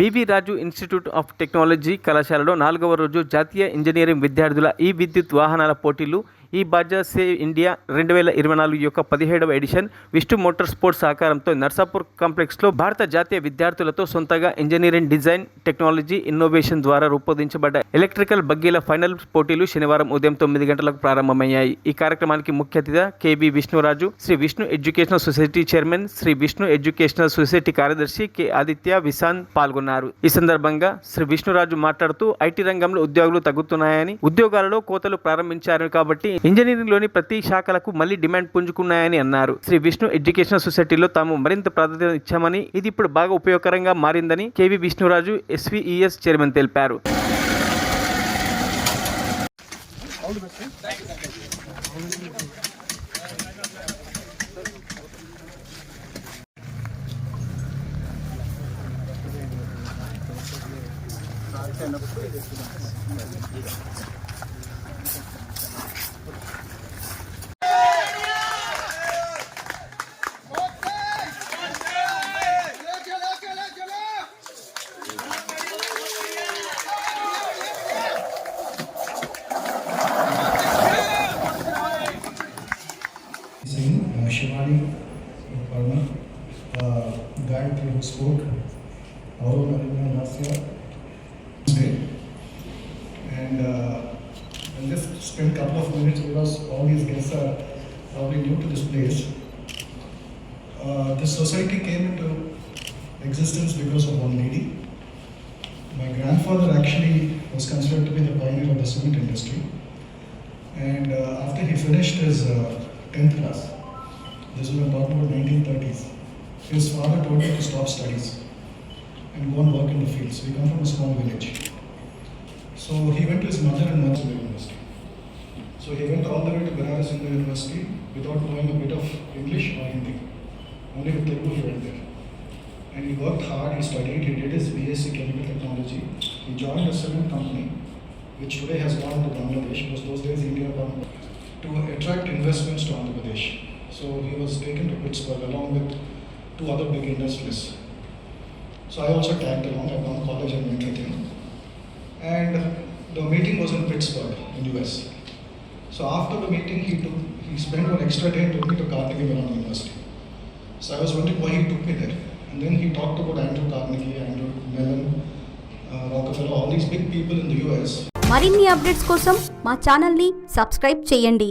V V Raju institute of technology కళాశాలలో 4వ రోజు జాతీయ ఇంజనీరింగ్ విద్యార్థుల ఈ విద్యుత్ వాహనాల పోటీలు ఈ బజాజ్ సేవ్ ఇండియా 2024 యొక్క 17వ ఎడిషన్ విష్ణు మోటార్ స్పోర్ట్స్ సహకారంతో నర్సాపూర్ కాంప్లెక్స్లో భారత జాతీయ విద్యార్థులతో సొంతగా ఇంజనీరింగ్ డిజైన్ టెక్నాలజీ ఇన్నోవేషన్ ద్వారా రూపొందించబడ్డ ఎలక్ట్రికల్ బగ్గీల ఫైనల్ పోటీలు శనివారం ఉదయం 9 గంటలకు ప్రారంభమయ్యాయి. ఈ కార్యక్రమానికి ముఖ్య అతిథిగా K B Vishnuraju, Sri Vishnu educational society chairman, Sri Vishnu educational society కార్యదర్శి కె ఆదిత్య విశాన్ పాల్గొన్నారు. ఈ సందర్భంగా శ్రీ విష్ణురాజు మాట్లాడుతూ ఐటీ రంగంలో ఉద్యోగులు తగ్గుతున్నాయని, ఉద్యోగాలలో కోతలు ప్రారంభించారు కాబట్టి ఇంజనీరింగ్ లోని ప్రతి శాఖలకు మళ్లీ డిమాండ్ పుంజుకున్నాయని అన్నారు. శ్రీ విష్ణు ఎడ్యుకేషనల్ సొసైటీలో తాము మరింత ప్రాధాన్యత ఇచ్చామని, ఇది ఇప్పుడు బాగా ఉపయోగకరంగా మారిందని కేవి విష్ణురాజు ఎస్వీఈఎస్ చైర్మన్ తెలిపారు. Shivani Parma, Gayatri who spoke, Aurora Narendra Nasya, and I'll just spend a couple of minutes because all these guests are probably new to this place. This society came into existence because of one lady. My grandfather actually was considered to be the pioneer of the cement industry, and after he finished his 10th class, this was talking about 1930s. His father told him to stop studies and go and work in the fields. We come from a small village. So he went to his mother and mother's university. So he went all the way to Banaras Hindu University without knowing a bit of English or Hindi. Only with Telugu he went there. And he worked hard, he studied, he did his BSc Chemical Technology. He joined a cement company which today has gone to Bangladesh, because those days India to attract investments to Andhra Pradesh. So he was taken to Pittsburgh along with 2 other big industries. So I also tagged along. I've gone to college and went with him. And the meeting was in Pittsburgh, in US. So after the meeting, he spent one extra day and took me to Carnegie Mellon University. So I was wondering why he took me there. And then he talked about Andrew Carnegie, Andrew Mellon, Rockefeller, all these big people in the US. మరిన్ని updates కోసం మా ఛానల్ని subscribe చేయండి.